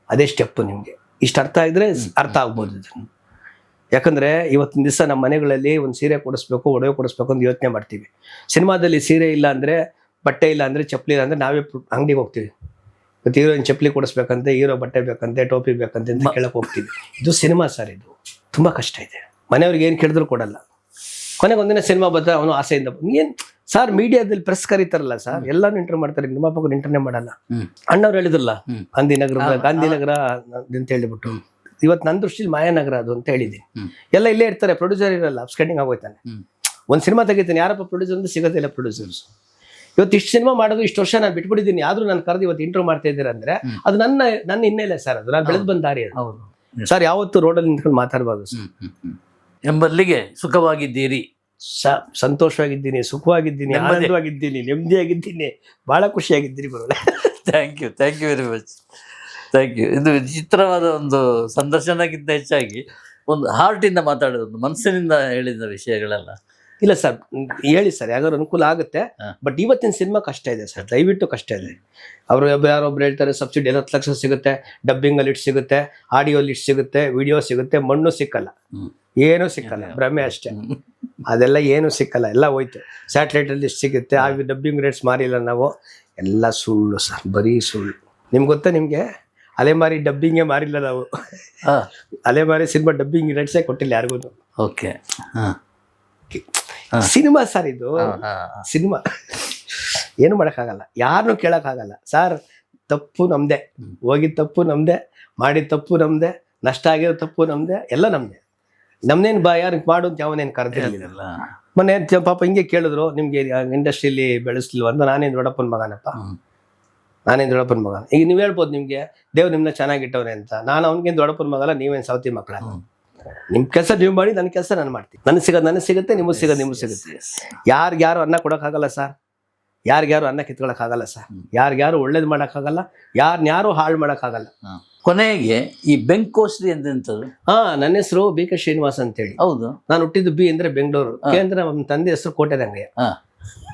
ಅದೇ ಸ್ಟೆಪ್ಪು. ನಿಮಗೆ ಇಷ್ಟು ಅರ್ಥ ಆಗಿದ್ರೆ ಅರ್ಥ ಆಗ್ಬೋದು ಇದನ್ನು. ಯಾಕಂದರೆ ಇವತ್ತಿನ ದಿವಸ ನಮ್ಮ ಮನೆಗಳಲ್ಲಿ ಒಂದು ಸೀರೆ ಕೊಡಿಸ್ಬೇಕು, ಒಡವೆ ಕೊಡಿಸ್ಬೇಕು ಅಂತ ಯೋಚನೆ ಮಾಡ್ತೀವಿ. ಸಿನಿಮಾದಲ್ಲಿ ಸೀರೆ ಇಲ್ಲ ಅಂದರೆ, ಬಟ್ಟೆ ಇಲ್ಲ ಅಂದರೆ, ಚಪ್ಪಲಿ ಇಲ್ಲ ಅಂದರೆ ನಾವೇ ಅಂಗಡಿಗೆ ಹೋಗ್ತೀವಿ. ಮತ್ತು ಹೀರೋಯಿನ್ ಚಪ್ಪಲಿ ಕೊಡಿಸ್ಬೇಕಂತೆ, ಹೀರೋ ಬಟ್ಟೆ ಬೇಕಂತೆ, ಟೋಪಿ ಬೇಕಂತೆ ಅಂತ ಕೇಳಕ್ಕೆ ಹೋಗ್ತೀವಿ. ಇದು ಸಿನಿಮಾ ಸರ್, ಇದು ತುಂಬ ಕಷ್ಟ ಇದೆ. ಮನೆಯವ್ರಿಗೆ ಏನು ಕೇಳಿದ್ರು ಕೊಡಲ್ಲ. ಕೊನೆಗೆ ಒಂದಿನ ಸಿನಿಮಾ ಬರ್ತಾರೆ, ಅವನು ಆಸೆಯಿಂದ ಏನು ಸರ್, ಮೀಡಿಯಾದಲ್ಲಿ ಪ್ರೆಸ್ ಕರೀತಾರಲ್ಲ ಸರ್, ಎಲ್ಲಾನು ಇಂಟರ್ವ್ಯೂ ಮಾಡ್ತಾರೆ, ನಿರ್ಮಾಪಕರು ಇಂಟರ್ವ್ಯೂ ಮಾಡಲ್ಲ. ಅಣ್ಣವ್ರು ಹೇಳಿದ್ರಲ್ಲ, ಗಾಂಧಿನಗರ ಅಂತ ಹೇಳಿಬಿಟ್ಟು, ಇವತ್ತು ನನ್ನ ದೃಷ್ಟಿಲಿ ಮಾಯಾನಗರ ಅದು ಅಂತ ಹೇಳಿದ್ದೀನಿ. ಎಲ್ಲ ಇಲ್ಲೇ ಇರ್ತಾರೆ, ಪ್ರೊಡ್ಯೂಸರ್ ಇರಲ್ಲ, ಅಪ್ಸ್ಕೆಂಡಿಂಗ್ ಆಗೋಯ್ತಾನೆ. ಒಂದು ಸಿನಿಮಾ ತೆಗಿತಾನೆ, ಯಾರಪ್ಪ ಪ್ರೊಡ್ಯೂಸರ್ ಅಂತ ಸಿಗೋದಿಲ್ಲ ಪ್ರೊಡ್ಯೂಸರ್ಸ್. ಇವತ್ತು ಇಷ್ಟು ಸಿನಿಮಾ ಮಾಡೋದು, ಇಷ್ಟು ವರ್ಷ ನಾನು ಬಿಟ್ಬಿಟ್ಟಿದ್ದೀನಿ, ಆದ್ರೂ ನಾನು ಕರೆದು ಇವತ್ತು ಇಂಟರ್ವ್ಯೂ ಮಾಡ್ತಾ ಇದ್ದೀರಾ ಅಂದ್ರೆ ಅದು ನನ್ನ ಹಿನ್ನೆಲೆ ಸರ್, ಅದು ನಾನು ಬೆಳೆದು ಬಂದ ದಾರಿ ಅದು ಸರ್. ಯಾವತ್ತು ರೋಡಲ್ಲಿ ನಿಂತ್ಕೊಂಡು ಮಾತಾಡಬಾರ್ದು ಸರ್. ಎಂಬಲ್ಲಿಗೆ ಸುಖವಾಗಿದ್ದೀರಿ? ಸಂತೋಷವಾಗಿದ್ದೀನಿ, ಸುಖವಾಗಿದ್ದೀನಿ, ಆನಂದವಾಗಿದ್ದೀನಿ, ನೆಮ್ಮದಿಯಾಗಿದ್ದೀನಿ, ಬಹಳ ಖುಷಿಯಾಗಿದ್ದೀನಿ ಗುರುಗಳೇ. Thank you very much. Thank you. ಇದು ವಿಚಿತ್ರವಾದ ಒಂದು ಸಂದರ್ಶನಕ್ಕಿಂತ ಹೆಚ್ಚಾಗಿ ಒಂದು ಹಾರ್ಟಿಂದ ಮಾತಾಡೋದು, ಮನಸ್ಸಿನಿಂದ ಹೇಳಿದ ವಿಷಯಗಳೆಲ್ಲ. ಇಲ್ಲ ಸರ್, ಹೇಳಿ ಸರ್, ಯಾವ್ದಾದ್ರು ಅನುಕೂಲ ಆಗುತ್ತೆ. ಬಟ್ ಇವತ್ತಿನ ಸಿನಿಮಾ ಕಷ್ಟ ಇದೆ ಸರ್, ದಯವಿಟ್ಟು ಕಷ್ಟ ಇದೆ. ಅವರು ಯಾರೊಬ್ರು ಹೇಳ್ತಾರೆ ಸಬ್ಸಿಡಿ 10 ಲಕ್ಷ ಸಿಗುತ್ತೆ, ಡಬ್ಬಿಂಗಲ್ಲಿ ಇಟ್ಟು ಸಿಗುತ್ತೆ, ಆಡಿಯೋಲಿ ಇಟ್ಟು ಸಿಗುತ್ತೆ, ವಿಡಿಯೋ ಸಿಗುತ್ತೆ. ಮಣ್ಣು ಸಿಕ್ಕಲ್ಲ, ಏನೂ ಸಿಕ್ಕಲ್ಲ, ಭ್ರಮೆ ಅಷ್ಟೇ. ಅದೆಲ್ಲ ಏನೂ ಸಿಕ್ಕಲ್ಲ, ಎಲ್ಲ ಹೋಯ್ತು. ಸ್ಯಾಟಲೈಟಲ್ಲಿ ಇಷ್ಟು ಸಿಗುತ್ತೆ, ಆ ಡಬ್ಬಿಂಗ್ ರೇಟ್ಸ್ ಮಾರಿಲ್ಲ ನಾವು, ಎಲ್ಲ ಸುಳ್ಳು ಸರ್, ಬರೀ ಸುಳ್ಳು. ನಿಮ್ಗೆ ಗೊತ್ತಾ, ನಿಮಗೆ ಅಲೆಮಾರಿ ಡಬ್ಬಿಂಗೇ ಮಾರಿಲ್ಲ ನಾವು. ಅಲೆಮಾರಿ ಸಿನಿಮಾ ಡಬ್ಬಿಂಗ್ ರೇಟ್ಸೇ ಕೊಟ್ಟಿಲ್ಲ ಯಾರಿಗೂ. ಓಕೆ, ಸಿನಿಮಾ ಸರ್, ಇದು ಸಿನಿಮಾ. ಏನು ಮಾಡೋಕ್ಕಾಗಲ್ಲ, ಯಾರನ್ನೂ ಕೇಳೋಕ್ಕಾಗಲ್ಲ ಸರ್. ತಪ್ಪು ನಮ್ಮದೇ, ಹೋಗಿದ ತಪ್ಪು ನಮ್ಮದೇ, ಮಾಡಿದ ತಪ್ಪು ನಮ್ಮದೇ, ನಷ್ಟ ಆಗಿರೋ ತಪ್ಪು ನಮ್ದೆ, ಎಲ್ಲ ನಮ್ದೆ. ನಮ್ನೇನು ಯಾರಿಗೆ ಮಾಡು ಅಂತ ಯಾವನೇನು ಕರೆದಿರಲಿಲ್ಲ. ಮೊನ್ನೆ ಪಾಪ ಹಿಂಗೆ ಕೇಳಿದ್ರು, ನಿಮ್ಗೆ ಇಂಡಸ್ಟ್ರಿಯಲ್ಲಿ ಬೆಳೆಸ್ಲಿಲ್ವ ಅಂತ. ನಾನೇನು ದೊಡ್ಡಪ್ಪನ ಮಗನಪ್ಪ, ನಾನೇನು ದೊಡ್ಡಪ್ಪನ ಮಗ. ಈಗ ನೀವು ಹೇಳ್ಬೋದು ನಿಮ್ಗೆ ದೇವ್ರು ನಿಮ್ಮನ್ನ ಚೆನ್ನಾಗಿಟ್ಟವ್ರೆ ಅಂತ. ನಾನು ಅವ್ನಿಗೇನು ದೊಡ್ಡಪ್ಪನ ಮಗಲ್ಲ, ನೀವೇನು ಸೌತಿ ಮಕ್ಕಳ. ನಿಮ್ಮ ಕೆಲಸ ನೀವು ಮಾಡಿ, ನನ್ನ ಕೆಲಸ ನಾನು ಮಾಡ್ತೀನಿ. ನನಗೆ ಸಿಗುತ್ತೆ, ನಿಮಗೆ ಸಿಗುತ್ತೆ. ಯಾರು ಅನ್ನ ಕೊಡೋಕ್ಕಾಗಲ್ಲ ಸರ್, ಯಾರು ಅನ್ನ ಕಿತ್ಕೊಳಕ್ಕಾಗಲ್ಲ ಸರ್, ಯಾರು ಒಳ್ಳೇದು ಮಾಡೋಕ್ಕಾಗಲ್ಲ, ಯಾರು ಹಾಳು ಮಾಡೋಕ್ಕಾಗಲ್ಲ. ಕೊನೆಗೆ ಈ ಬೆಂಕೋಶ್ರೀ ಎಂತೆಂಥದ್ದು? ನನ್ನ ಹೆಸರು ಬಿ ಕೆ ಶ್ರೀನಿವಾಸ್ ಅಂತೇಳಿ. ಹೌದು, ನಾನು ಹುಟ್ಟಿದ್ದು ಬಿ ಅಂದ್ರೆ ಬೆಂಗಳೂರು, ಕೆ ಅಂದ್ರೆ ನಮ್ಮ ತಂದೆ ಹೆಸರು ಕೋಟೆ ರಂಗಯ್ಯ.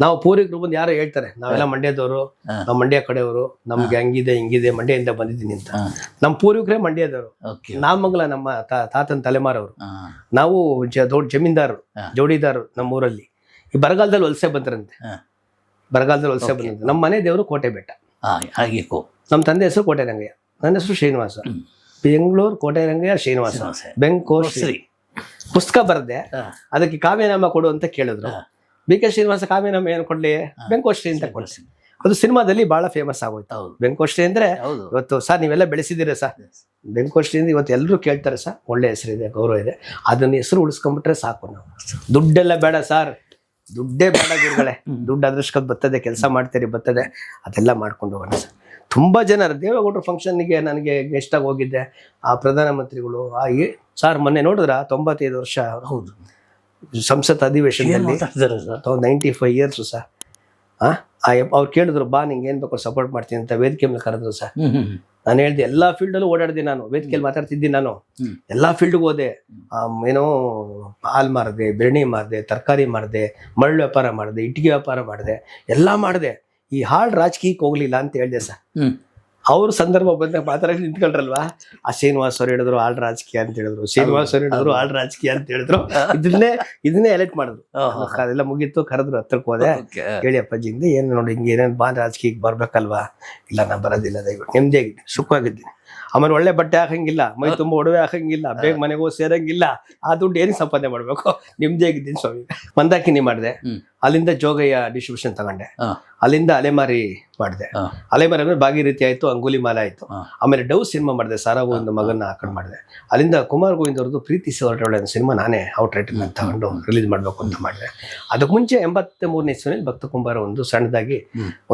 ನಾವು ಪೂರ್ವಿಕರು ಬಂದು ಯಾರೋ ಹೇಳ್ತಾರೆ ನಾವೆಲ್ಲ ಮಂಡ್ಯದವರು, ನಾವು ಮಂಡ್ಯ ಕಡೆಯವರು, ನಮ್ಗೆ ಹಂಗಿದೆ ಹಿಂಗಿದೆ ಮಂಡ್ಯದಿಂದ ಬಂದಿದ್ದೀನಿ ಅಂತ. ನಮ್ಮ ಪೂರ್ವಿಕರೇ ಮಂಡ್ಯದವರು, ನಾಮಂಗಲ ನಮ್ಮ ತಾತನ ತಲೆಮಾರವರು. ನಾವು ದೊಡ್ಡ ಜಮೀನ್ದಾರರು, ಜೋಡಿದಾರರು ನಮ್ಮೂರಲ್ಲಿ. ಈ ಬರಗಾಲದಲ್ಲಿ ವಲಸೆ ಬಂದ್ರಂತೆ, ನಮ್ಮ ಮನೆ ದೇವರು ಕೋಟೆ ಬೆಟ್ಟ. ನಮ್ಮ ತಂದೆ ಹೆಸರು ಕೋಟೆ ರಂಗಯ್ಯ, ನನ್ನ ಹೆಸರು ಶ್ರೀನಿವಾಸ. ಬೆಂಗಳೂರು ಕೋಟೆ ರಂಗಯ್ಯ ಶ್ರೀನಿವಾಸ ಬೆಂಕೋಶ್ರೀ. ಪುಸ್ತಕ ಬರದೆ ಅದಕ್ಕೆ ಕಾವ್ಯನಾಮ ಕೊಡು ಅಂತ ಕೇಳಿದ್ರು. ಬಿ ಕೆ ಶ್ರೀನಿವಾಸ ಕಾವ್ಯನಾಮ ಏನು ಕೊಡ್ಲಿ, ಬೆಂಕೋಶ್ರೀ ಅಂತ ಕೊಡ್ಸಿ. ಅದು ಸಿನಿಮಾದಲ್ಲಿ ಬಹಳ ಫೇಮಸ್ ಆಗೋಯ್ತು. ಬೆಂಕೋಶ್ರೀ ಅಂದ್ರೆ ಇವತ್ತು ಸರ್ ನೀವೆಲ್ಲ ಬೆಳೆಸಿದ್ದೀರ ಸರ್, ಬೆಂಕೋಶ್ರೀ ಅಂದ್ರೆ ಇವತ್ತು ಎಲ್ಲರೂ ಕೇಳ್ತಾರೆ ಸರ್, ಒಳ್ಳೆ ಹೆಸರಿದೆ, ಗೌರವ ಇದೆ. ಅದನ್ನ ಹೆಸರು ಉಳಿಸ್ಕೊಂಡ್ಬಿಟ್ರೆ ಸಾಕು. ನಾವು ದುಡ್ಡೆಲ್ಲ ಬೇಡ ಸರ್, ದುಡ್ಡೇ ಬೇಡ ಗುರುಗಳೇ. ದುಡ್ಡು ಅದೃಷ್ಟ ಬರ್ತದೆ, ಕೆಲಸ ಮಾಡ್ತೀರಿ ಬರ್ತದೆ, ಅದೆಲ್ಲ ಮಾಡ್ಕೊಂಡು ಹೋಗೋಣ ಸರ್. ತುಂಬಾ ಜನ ದೇವೇಗೌಡರ ಫಂಕ್ಷನ್ಗೆ ನನಗೆ ಗೆಸ್ಟ್ ಆಗಿ ಹೋಗಿದ್ದೆ. ಆ ಪ್ರಧಾನಮಂತ್ರಿಗಳು ಸರ್ ಮೊನ್ನೆ ನೋಡಿದ್ರ 95 ವರ್ಷ. ಹೌದು, ಸಂಸತ್ ಅಧಿವೇಶನದಲ್ಲಿ 95 ಇಯರ್ಸ್ ಸರ್. ಅವ್ರು ಕೇಳಿದ್ರು, ಬಾ ನಿಂಗೆ ಏನ್ ಬೇಕು ಸಪೋರ್ಟ್ ಮಾಡ್ತೀನಿ ಅಂತ ವೇದಿಕೆ ಮೇಲೆ ಕರೆದ್ರು ಸರ್. ನಾನು ಹೇಳ್ದೆ ಎಲ್ಲಾ ಫೀಲ್ಡಲ್ಲೂ ಓಡಾಡ್ದೆ, ನಾನು ವೇದಿಕೆಯಲ್ಲಿ ಮಾತಾಡ್ತಿದ್ದೀನಿ, ನಾನು ಎಲ್ಲಾ ಫೀಲ್ಡ್ಗೆ ಹೋದೆ. ಏನೋ ಹಾಲು ಮಾರಿದೆ, ಬೆರಣಿ ಮಾರಿದೆ, ತರಕಾರಿ ಮಾರಿದೆ, ಮರಳು ವ್ಯಾಪಾರ ಮಾಡಿದೆ, ಇಟ್ಟಿಗೆ ವ್ಯಾಪಾರ ಮಾಡಿದೆ, ಎಲ್ಲ ಮಾಡಿದೆ. ಈ ಹಾಳು ರಾಜಕೀಯಕ್ಕೆ ಹೋಗ್ಲಿಲ್ಲ ಅಂತ ಹೇಳ್ದೆ ಸರ್. ಅವ್ರ ಸಂದರ್ಭ ಬಂದಾಗ ಮಾತಾಡಕ್ಕೆ ನಿಂತ್ಕೊಂಡ್ರಲ್ವಾ, ಆ ಶ್ರೀನಿವಾಸ್ ಅವ್ರು ಹೇಳಿದ್ರು ಹಾಳು ರಾಜಕೀಯ ಅಂತ ಹೇಳಿದ್ರು, ಶ್ರೀನಿವಾಸ್ ಅವ್ರು ಹೇಳಿದ್ರು ಹಾಳು ರಾಜಕೀಯ ಅಂತ ಹೇಳಿದ್ರು. ಇದನ್ನೇ ಎಲೆಕ್ಟ್ ಮಾಡಿದ್ರು. ಅದೆಲ್ಲ ಮುಗೀತು, ಕರೆದ್ರು, ಹತ್ರಕ್ಕೆ ಹೋದೆ. ಹೇಳಿ ಅಪ್ಪಾಜಿಂದ ಏನು ನೋಡಿ ಹಿಂಗೆ ಏನೇನು ಬಾ ರಾಜಕೀಯಕ್ಕೆ ಬರ್ಬೇಕಲ್ವಾ? ಇಲ್ಲ ನಾ ಬರೋದಿಲ್ಲ, ದಯವಿಟ್ಟು ನೆಮ್ಮದಿಯಾಗಿದ್ದೀನಿ, ಸುಖವಾಗಿದ್ದೀನಿ. ಆಮೇಲೆ ಒಳ್ಳೆ ಬಟ್ಟೆ ಹಾಕಂಗಿಲ್ಲ, ಮೈ ತುಂಬ ಒಡವೆ ಹಾಕಂಗಿಲ್ಲ, ಬೇಗ ಮನೆಗೆ ಹೋಗಿ ಸೇರಂಗಿಲ್ಲ. ಆ ದುಡ್ಡು ಏನಿಗೆ ಸಂಪಾದನೆ ಮಾಡ್ಬೇಕು, ನೆಮ್ಮದಿಯಾಗಿದ್ದೀನಿ ಸ್ವಾಮಿ. ಮಂದಾಕಿನಿ ಮಾಡಿದೆ, ಅಲ್ಲಿಂದ ಜೋಗಯ್ಯ ಡಿಸ್ಟ್ರಿಬ್ಯೂಷನ್ ತಗೊಂಡೆ, ಅಲ್ಲಿಂದ ಅಲೆಮಾರಿ ಮಾಡಿದೆ. ಅಲೆಮಾರಿ ಅಂದ್ರೆ ಭಾಗೀರಥಿ ಆಯ್ತು, ಅಂಗುಲಿ ಮಾಲ ಆಯ್ತು. ಆಮೇಲೆ ಡವ್ ಸಿನಿಮಾ ಮಾಡಿದೆ, ಸಾರಾ ಗೋವಿಂದ ಮಗನ್ನ ಹಾಕೊಂಡು ಮಾಡಿದೆ. ಅಲ್ಲಿಂದ ಕುಮಾರ್ ಗೋವಿಂದ್ ಅವ್ರದ್ದು ಪ್ರೀತಿಸಿ ಹೊರಟೊಳ್ಳೆ ಸಿನಿಮಾ ನಾನೇ ಔಟ್ ರೈಟಿಂಗ್ ಅಂತ ತಗೊಂಡು ರಿಲೀಸ್ ಮಾಡ್ಬೇಕು ಅಂತ ಮಾಡಿದೆ. ಅದಕ್ಕೆ ಮುಂಚೆ 83ನೇ ಇಸ್ವಿನಲ್ಲಿ ಭಕ್ತ ಕುಂಬಾರ ಒಂದು ಸಣ್ಣದಾಗಿ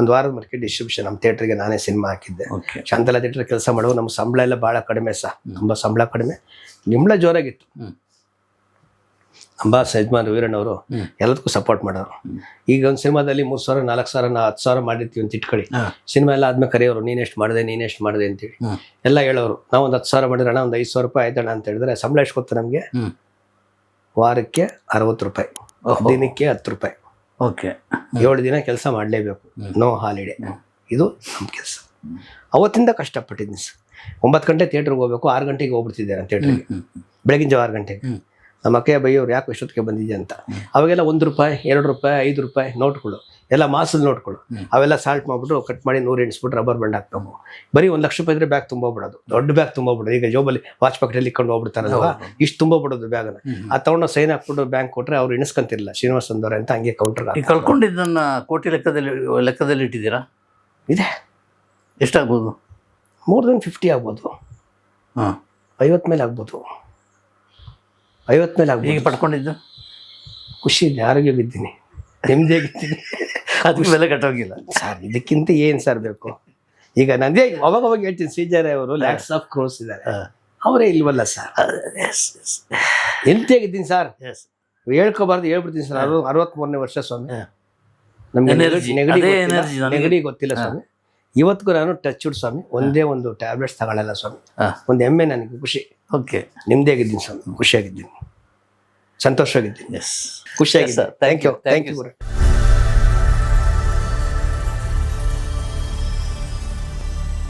ಒಂದು ವಾರದ ಮಟ್ಟಿಗೆ ಡಿಸ್ಟ್ರಿಬ್ಯೂಷನ್ ನಮ್ಮ ಥಿಯೇಟರ್ಗೆ ನಾನೇ ಸಿನಿಮಾ ಹಾಕಿದ್ದೆ. ಶಾಂತಲಾ ಥಿಯೇಟರ್ ಕೆಲಸ ಮಾಡುವ ನಮ್ಮ ಸಂಬಳ ಎಲ್ಲ ಬಹಳ ಕಡಿಮೆ ಸಹ, ತುಂಬಾ ಸಂಬಳ ಕಡಿಮೆ, ನಿಂಬಳ ಜೋರಾಗಿತ್ತು. ಅಂಬಾ ಯಜಮಾನ್ ವೀರಣ್ಣವರು ಎಲ್ಲದಕ್ಕೂ ಸಪೋರ್ಟ್ ಮಾಡೋರು. ಈಗ ಒಂದು ಸಿನಿಮಾದಲ್ಲಿ 3,000 4,000 10,000 ಮಾಡಿರ್ತೀವಿ ಅಂತ ಇಟ್ಕೊಳ್ಳಿ. ಸಿನಿಮಾ ಎಲ್ಲ ಆದ್ಮೇಲೆ ಕರೆಯೋರು, ನೀನೆಷ್ಟು ಮಾಡಿದೆ ಅಂತೇಳಿ ಎಲ್ಲ ಹೇಳೋರು. ನಾವು ಒಂದು 10,000 ಮಾಡಿದ್ರೆ ಅಣ್ಣ ಒಂದು 5,000 ರೂಪಾಯಿ ಆಯ್ತಣ್ಣ ಅಂತ ಹೇಳಿದ್ರೆ ಸಂಬಳ ಎಷ್ಟು ಗೊತ್ತಾ ನಮಗೆ? ವಾರಕ್ಕೆ 60 ರೂಪಾಯಿ, ದಿನಕ್ಕೆ 10 ರೂಪಾಯಿ. 7 ದಿನ ಕೆಲಸ ಮಾಡಲೇಬೇಕು, ನೋ ಹಾಲಿಡೇ. ಇದು ನಮ್ಮ ಕೆಲಸ. ಅವತ್ತಿಂದ ಕಷ್ಟಪಟ್ಟಿದ್ದೀನಿ ಸರ್. 9 ಗಂಟೆ ಥಿಯೇಟ್ರಿಗೆ ಹೋಗ್ಬೇಕು, 6 ಗಂಟೆಗೆ ಹೋಗ್ಬಿಡ್ತಿದ್ದೆ ನಾನು ಥಿಯೇಟ್ರಿಗೆ, ಬೆಳಗಿನ ಜಾವ 6 ಗಂಟೆಗೆ. ನಮ್ಮ ಅಕ್ಕಯ್ಯ ಬೈಯೋರು, ಯಾಕೆ ಎಷ್ಟೊತ್ತಿಗೆ ಬಂದಿದ್ದೆ ಅಂತ. ಅವಾಗೆಲ್ಲ 1 ರೂಪಾಯಿ, 2 ರೂಪಾಯಿ, 5 ರೂಪಾಯಿ ನೋಟ್ಗಳು, ಎಲ್ಲ ಮಾಸದ ನೋಟ್ಗಳು. ಅವೆಲ್ಲ ಸಾಲ್ಟ್ ಮಾಡ್ಬಿಟ್ಟು ಕಟ್ ಮಾಡಿ 100 ಎಣಿಸ್ಬಿಟ್ಟು ರಬ್ಬರ್ ಬ್ಯಾಂಡ್ ಹಾಕ್ತಾವು. ಬರೀ 1 ಲಕ್ಷ ರೂಪಾಯಿ ಇದ್ರೆ ಬ್ಯಾಗ್ ತುಂಬೋಗ್ಬಿಡೋದು, ದೊಡ್ಡ ಬ್ಯಾಗ್ ತುಂಬೋಗ್ಬಿಡೋದು. ಈಗ ಜೋಬಲ್ಲಿ ವಾಚ್ ಪಾಕೆಟಲ್ಲಿ ಇಟ್ಕೊಂಡು ಹೋಗ್ಬಿಡ್ತಾರಲ್ವಾ, ಇಷ್ಟು ತುಂಬೋಗ್ಬಿಡೋದು ಬ್ಯಾಗನ್ನ. ಆ ತಗೊಂಡು ಸೈನ್ ಹಾಕ್ಬಿಟ್ಟು ಬ್ಯಾಂಕ್ ಕೊಟ್ಟರೆ ಅವ್ರು ಎಣಿಸ್ಕೊಂತಿರ್ಲಿಲ್ಲ, ಶ್ರೀನಿವಾಸ್ ಅಂದವ್ರೆ ಅಂತ ಹಂಗೆ ಕೌಂಟರ್. ಕಳ್ಕೊಂಡಿದ್ದನ್ನ ಕೋಟಿ ಲೆಕ್ಕದಲ್ಲಿ ಇಟ್ಟಿದ್ದೀರಾ? ಇದೆ. ಎಷ್ಟಾಗ್ಬೋದು? more than 50 ಆಗ್ಬೋದು, 50 ಮೇಲೆ ಆಗ್ಬೋದು, 50 ಮೇಲೆ ಆಗ್ಬೋದು. ಈಗ ಪಡ್ಕೊಂಡಿದ್ದು ಖುಷಿ ಇದೆ, ಆರೋಗ್ಯವಿದ್ದೀನಿ, ನೆಮ್ಮದಿಯಾಗಿದ್ದೀನಿ. ಅದಕ್ಕೆ ಬೆಲೆ ಕಟ್ಟೋಗಿಲ್ಲ ಸರ್. ಇದಕ್ಕಿಂತ ಏನು ಸರ್ ಬೇಕು? ಈಗ ನಂದೇ ಅವಾಗ ಹೇಳ್ತೀನಿ, ಶ್ರೀಜಯ್ ಅವರು ಲ್ಯಾಕ್ಸ್ ಆಫ್ ಕ್ರೋರ್ಸ್ ಇದ್ದಾರೆ, ಅವರೇ ಇಲ್ವಲ್ಲ ಸರ್. ಎಂತಿಯಾಗಿದ್ದೀನಿ ಸರ್, ಹೇಳ್ಕೋಬಾರ್ದು ಹೇಳ್ಬಿಡ್ತೀನಿ ಸರ್. 63ನೇ ವರ್ಷ ಸ್ವಾಮಿ. ನಮ್ಗೆ ನೆಗಡಿ ಗೊತ್ತಿಲ್ಲ ಸ್ವಾಮಿ. ಇವತ್ತಿಗೂ ನಾನು ಟಚ್ ಉಡ್ ಸ್ವಾಮಿ, ಒಂದೇ ಒಂದು ಟ್ಯಾಬ್ಲೆಟ್ಸ್ ತಗೊಳ್ಳಲ್ಲ ಸ್ವಾಮಿ. ಒಂದು ಹೆಮ್ಮೆ ನನಗೆ, ಖುಷಿ. ನೆಮ್ಮದಿಯಾಗಿದ್ದೀನಿ ಸ್ವಾಮಿ, ಖುಷಿಯಾಗಿದ್ದೀನಿ, ಸಂತೋಷವಾಗಿದ್ದೀನಿ, ಖುಷಿಯಾಗಿದ್ದೀನಿ. Thank you.